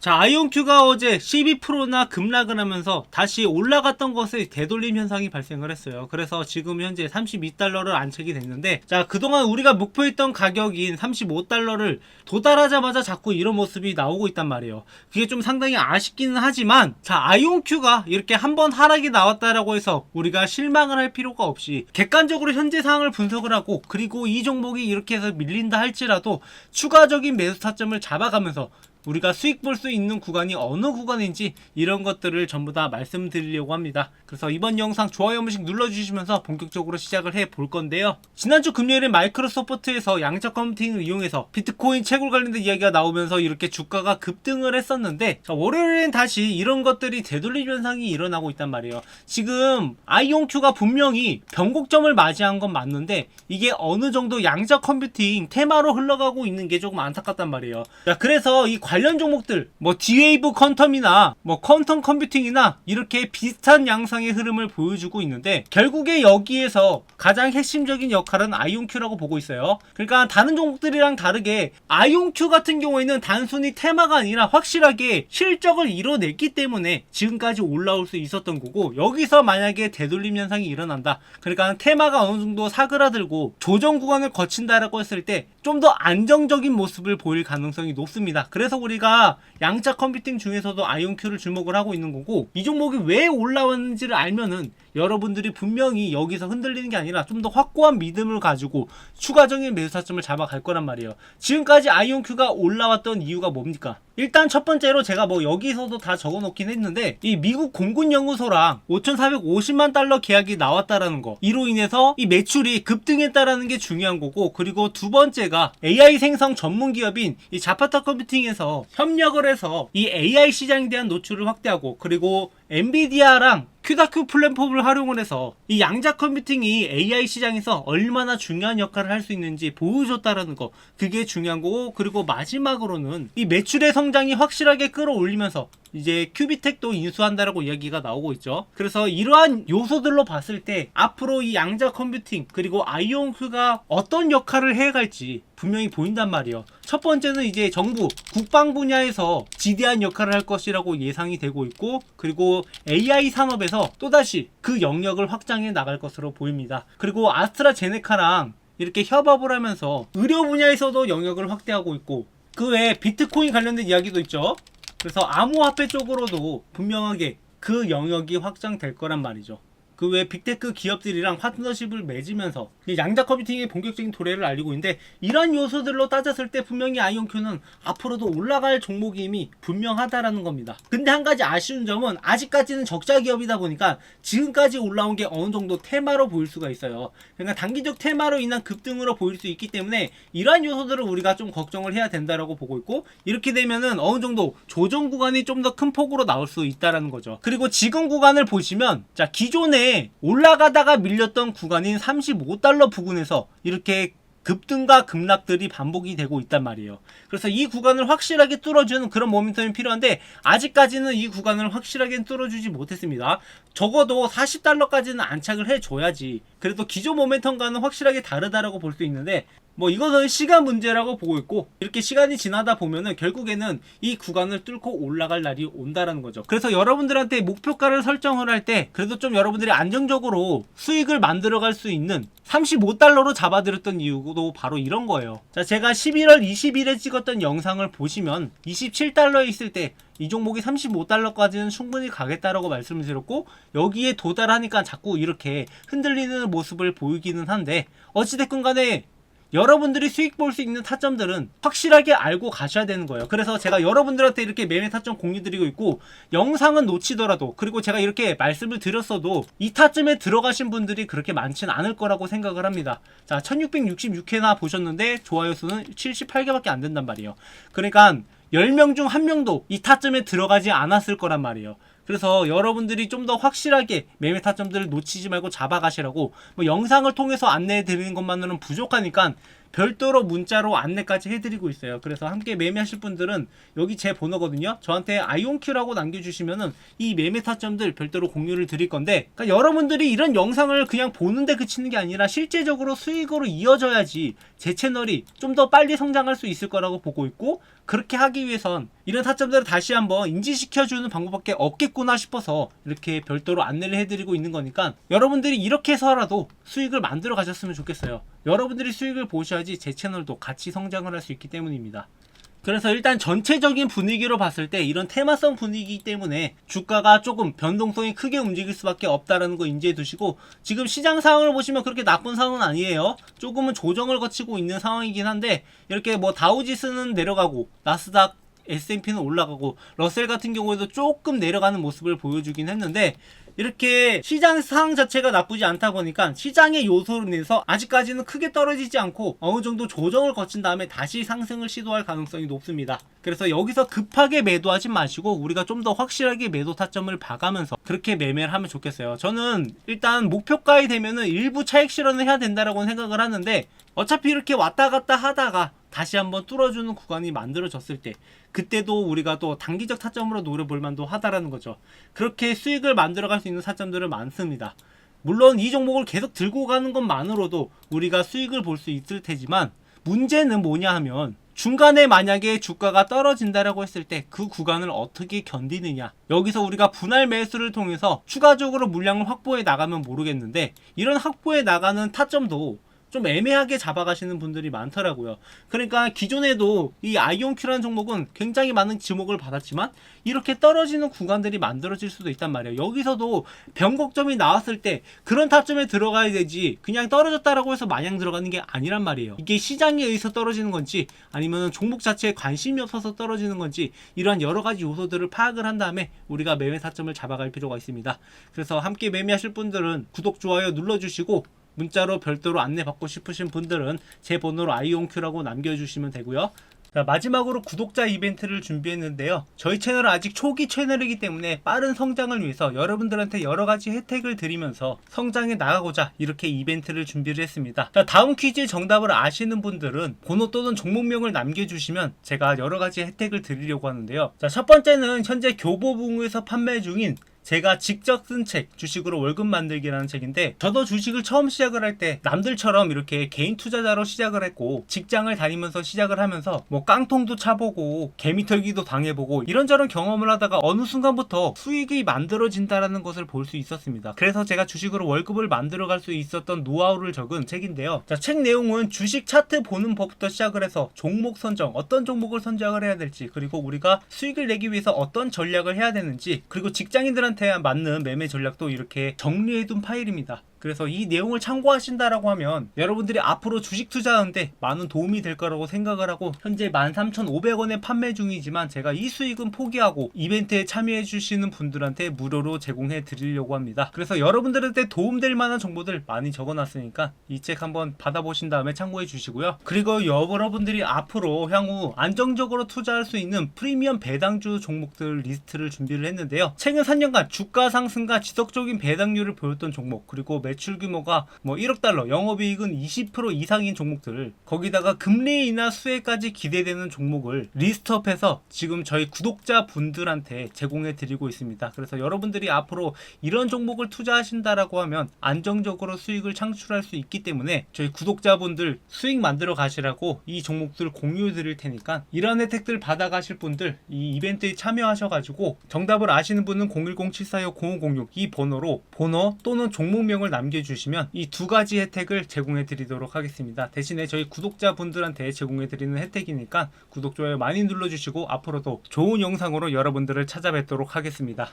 자, 아이온큐가 어제 12%나 급락을 하면서 다시 올라갔던 것의 되돌림 현상이 발생을 했어요. 그래서 지금 현재 32달러를 안착이 됐는데, 자, 그동안 우리가 목표했던 가격인 35달러를 도달하자마자 자꾸 이런 모습이 나오고 있단 말이에요. 그게 좀 상당히 아쉽기는 하지만, 자, 아이온큐가 이렇게 한번 하락이 나왔다라고 해서 우리가 실망을 할 필요가 없이 객관적으로 현재 상황을 분석을 하고, 그리고 이 종목이 이렇게 해서 밀린다 할지라도 추가적인 매수 타점을 잡아가면서 우리가 수익 볼 수 있는 구간이 어느 구간인지 이런 것들을 전부 다 말씀드리려고 합니다. 그래서 이번 영상 좋아요 한 번씩 눌러주시면서 본격적으로 시작을 해 볼 건데요. 지난주 금요일에 마이크로소프트에서 양적 컴퓨팅을 이용해서 비트코인 채굴 관련된 이야기가 나오면서 이렇게 주가가 급등을 했었는데, 자, 월요일엔 다시 이런 것들이 되돌림 현상이 일어나고 있단 말이에요. 지금 아이온큐가 분명히 변곡점을 맞이한 건 맞는데 이게 어느 정도 양적 컴퓨팅 테마로 흘러가고 있는 게 조금 안타깝단 말이에요. 자, 그래서 이 관련 종목들 디웨이브 퀀텀이나 퀀텀 컴퓨팅이나 이렇게 비슷한 양상의 흐름을 보여주고 있는데, 결국에 여기에서 가장 핵심적인 역할은 아이온큐라고 보고 있어요. 그러니까 다른 종목들이랑 다르게 아이온큐 같은 경우에는 단순히 테마가 아니라 확실하게 실적을 이뤄냈기 때문에 지금까지 올라올 수 있었던 거고, 여기서 만약에 되돌림 현상이 일어난다, 그러니까 테마가 어느 정도 사그라들고 조정 구간을 거친다라고 했을 때 좀 더 안정적인 모습을 보일 가능성이 높습니다. 그래서 우리가 양자 컴퓨팅 중에서도 아이온큐를 주목을 하고 있는 거고, 이 종목이 왜 올라왔는지를 알면은 여러분들이 분명히 여기서 흔들리는 게 아니라 좀 더 확고한 믿음을 가지고 추가적인 매수 타점을 잡아갈 거란 말이에요. 지금까지 아이온큐가 올라왔던 이유가 뭡니까? 일단 첫 번째로 제가 여기서도 다 적어 놓긴 했는데, 이 미국 공군연구소랑 5,450만 달러 계약이 나왔다라는 거, 이로 인해서 이 매출이 급등했다라는 게 중요한 거고, 그리고 두 번째가 AI 생성 전문 기업인 이 자파타 컴퓨팅에서 협력을 해서 이 AI 시장에 대한 노출을 확대하고, 그리고 엔비디아랑 큐다큐 플랫폼을 활용을 해서 이 양자 컴퓨팅이 AI 시장에서 얼마나 중요한 역할을 할 수 있는지 보여줬다라는 거, 그게 중요한 거고, 그리고 마지막으로는 이 매출의 성장이 확실하게 끌어올리면서 이제 큐비텍도 인수한다라고 이야기가 나오고 있죠. 그래서 이러한 요소들로 봤을 때 앞으로 이 양자 컴퓨팅 그리고 아이온큐가 어떤 역할을 해갈지 분명히 보인단 말이에요. 첫 번째는 이제 정부 국방 분야에서 지대한 역할을 할 것이라고 예상이 되고 있고, 그리고 AI 산업에서 또다시 그 영역을 확장해 나갈 것으로 보입니다. 그리고 아스트라제네카랑 이렇게 협업을 하면서 의료 분야에서도 영역을 확대하고 있고, 그 외에 비트코인 관련된 이야기도 있죠. 그래서 암호화폐 쪽으로도 분명하게 그 영역이 확장될 거란 말이죠. 그 외 빅테크 기업들이랑 파트너십을 맺으면서 양자 컴퓨팅의 본격적인 도래를 알리고 있는데, 이런 요소들로 따졌을 때 분명히 아이온큐는 앞으로도 올라갈 종목임이 분명하다라는 겁니다. 근데 한 가지 아쉬운 점은 아직까지는 적자 기업이다 보니까 지금까지 올라온 게 어느 정도 테마로 보일 수가 있어요. 그러니까 단기적 테마로 인한 급등으로 보일 수 있기 때문에 이러한 요소들을 우리가 좀 걱정을 해야 된다라고 보고 있고, 이렇게 되면은 어느 정도 조정 구간이 좀 더 큰 폭으로 나올 수 있다라는 거죠. 그리고 지금 구간을 보시면, 자, 기존에 올라가다가 밀렸던 구간인 35달러 부근에서 이렇게 급등과 급락들이 반복이 되고 있단 말이에요. 그래서 이 구간을 확실하게 뚫어주는 그런 모멘텀이 필요한데, 아직까지는 이 구간을 확실하게 뚫어주지 못했습니다. 적어도 40달러까지는 안착을 해줘야지 그래도 기존 모멘텀과는 확실하게 다르다라고 볼 수 있는데, 이것은 시간 문제라고 보고 있고, 이렇게 시간이 지나다 보면은 결국에는 이 구간을 뚫고 올라갈 날이 온다라는 거죠. 그래서 여러분들한테 목표가를 설정을 할 때 그래도 좀 여러분들이 안정적으로 수익을 만들어갈 수 있는 35달러로 잡아드렸던 이유도 바로 이런 거예요. 자, 제가 11월 20일에 찍었던 영상을 보시면 27달러에 있을 때 이 종목이 35달러까지는 충분히 가겠다라고 말씀을 드렸고, 여기에 도달하니까 자꾸 이렇게 흔들리는 모습을 보이기는 한데, 어찌됐건 간에 여러분들이 수익 볼 수 있는 타점들은 확실하게 알고 가셔야 되는 거예요. 그래서 제가 여러분들한테 이렇게 매매 타점 공유 드리고 있고, 영상은 놓치더라도, 그리고 제가 이렇게 말씀을 드렸어도 이 타점에 들어가신 분들이 그렇게 많지는 않을 거라고 생각을 합니다. 자, 1666회나 보셨는데 좋아요 수는 78개밖에 안 된단 말이에요. 그러니까 10명 중 1명도 이 타점에 들어가지 않았을 거란 말이에요. 그래서 여러분들이 좀 더 확실하게 매매 타점들을 놓치지 말고 잡아가시라고, 영상을 통해서 안내해 드리는 것만으로는 부족하니까 별도로 문자로 안내까지 해드리고 있어요. 그래서 함께 매매하실 분들은 여기 제 번호거든요. 저한테 아이온큐라고 남겨주시면은 이 매매 타점들 별도로 공유를 드릴 건데, 그러니까 여러분들이 이런 영상을 그냥 보는데 그치는 게 아니라 실제적으로 수익으로 이어져야지 제 채널이 좀 더 빨리 성장할 수 있을 거라고 보고 있고, 그렇게 하기 위해선 이런 타점들을 다시 한번 인지시켜주는 방법밖에 없겠구나 싶어서 이렇게 별도로 안내를 해드리고 있는 거니까 여러분들이 이렇게 해서라도 수익을 만들어 가셨으면 좋겠어요. 여러분들이 수익을 보셔야지 제 채널도 같이 성장을 할 수 있기 때문입니다. 그래서 일단 전체적인 분위기로 봤을 때 이런 테마성 분위기 때문에 주가가 조금 변동성이 크게 움직일 수밖에 없다는 거 인지해 두시고, 지금 시장 상황을 보시면 그렇게 나쁜 상황은 아니에요. 조금은 조정을 거치고 있는 상황이긴 한데, 이렇게 뭐 다우지수는 내려가고 나스닥 S&P는 올라가고 러셀 같은 경우에도 조금 내려가는 모습을 보여주긴 했는데, 이렇게 시장 상황 자체가 나쁘지 않다 보니까 시장의 요소로 인해서 아직까지는 크게 떨어지지 않고 어느 정도 조정을 거친 다음에 다시 상승을 시도할 가능성이 높습니다. 그래서 여기서 급하게 매도하지 마시고 우리가 좀 더 확실하게 매도 타점을 봐가면서 그렇게 매매를 하면 좋겠어요. 저는 일단 목표가에 되면은 일부 차익 실현을 해야 된다라고 생각을 하는데, 어차피 이렇게 왔다 갔다 하다가 다시 한번 뚫어주는 구간이 만들어졌을 때 그때도 우리가 또 단기적 타점으로 노려볼 만도 하다라는 거죠. 그렇게 수익을 만들어갈 수 있는 타점들은 많습니다. 물론 이 종목을 계속 들고 가는 것만으로도 우리가 수익을 볼 수 있을 테지만, 문제는 뭐냐 하면 중간에 만약에 주가가 떨어진다라고 했을 때 그 구간을 어떻게 견디느냐, 여기서 우리가 분할 매수를 통해서 추가적으로 물량을 확보해 나가면 모르겠는데, 이런 확보해 나가는 타점도 좀 애매하게 잡아가시는 분들이 많더라고요. 그러니까 기존에도 이 아이온큐라는 종목은 굉장히 많은 지목을 받았지만 이렇게 떨어지는 구간들이 만들어질 수도 있단 말이에요. 여기서도 변곡점이 나왔을 때 그런 타점에 들어가야 되지, 그냥 떨어졌다라고 해서 마냥 들어가는 게 아니란 말이에요. 이게 시장에 의해서 떨어지는 건지 아니면 종목 자체에 관심이 없어서 떨어지는 건지, 이러한 여러 가지 요소들을 파악을 한 다음에 우리가 매매 타점을 잡아갈 필요가 있습니다. 그래서 함께 매매하실 분들은 구독, 좋아요 눌러주시고, 문자로 별도로 안내받고 싶으신 분들은 제 번호로 아이온큐라고 남겨주시면 되고요. 자, 마지막으로 구독자 이벤트를 준비했는데요. 저희 채널은 아직 초기 채널이기 때문에 빠른 성장을 위해서 여러분들한테 여러가지 혜택을 드리면서 성장해 나가고자 이렇게 이벤트를 준비를 했습니다. 자, 다음 퀴즈의 정답을 아시는 분들은 번호 또는 종목명을 남겨주시면 제가 여러가지 혜택을 드리려고 하는데요. 자, 첫 번째는 현재 교보문고에서 판매 중인 제가 직접 쓴 책, 주식으로 월급 만들기라는 책인데, 저도 주식을 처음 시작을 할 때 남들처럼 이렇게 개인 투자자로 시작을 했고, 직장을 다니면서 시작을 하면서 뭐 깡통도 차보고 개미털기도 당해보고 이런저런 경험을 하다가 어느 순간부터 수익이 만들어진다라는 것을 볼 수 있었습니다. 그래서 제가 주식으로 월급을 만들어갈 수 있었던 노하우를 적은 책인데요. 자, 책 내용은 주식 차트 보는 법부터 시작을 해서 종목 선정, 어떤 종목을 선정을 해야 될지, 그리고 우리가 수익을 내기 위해서 어떤 전략을 해야 되는지, 그리고 직장인들한테 맞는 매매 전략도 이렇게 정리해둔 파일입니다. 그래서 이 내용을 참고하신다라고 하면 여러분들이 앞으로 주식 투자하는데 많은 도움이 될 거라고 생각을 하고, 현재 13,500원에 판매 중이지만 제가 이 수익은 포기하고 이벤트에 참여해 주시는 분들한테 무료로 제공해 드리려고 합니다. 그래서 여러분들한테 도움될 만한 정보들 많이 적어놨으니까 이 책 한번 받아보신 다음에 참고해 주시고요. 그리고 여러분들이 앞으로 향후 안정적으로 투자할 수 있는 프리미엄 배당주 종목들 리스트를 준비를 했는데요. 최근 3년간 주가 상승과 지속적인 배당률을 보였던 종목, 그리고 매출 규모가 뭐 1억 달러, 영업이익은 20% 이상인 종목들, 거기다가 금리 인하 수혜까지 기대되는 종목을 리스트업해서 지금 저희 구독자 분들한테 제공해 드리고 있습니다. 그래서 여러분들이 앞으로 이런 종목을 투자하신다라고 하면 안정적으로 수익을 창출할 수 있기 때문에 저희 구독자분들 수익 만들어 가시라고 이 종목들 공유해 드릴 테니까, 이런 혜택들 받아 가실 분들 이 이벤트에 참여하셔가지고 정답을 아시는 분은 010-745-0506 이 번호로 번호 또는 종목명을 남겨주시면 이 두 가지 혜택을 제공해 드리도록 하겠습니다. 대신에 저희 구독자분들한테 제공해 드리는 혜택이니까 구독, 좋아요 많이 눌러주시고 앞으로도 좋은 영상으로 여러분들을 찾아뵙도록 하겠습니다.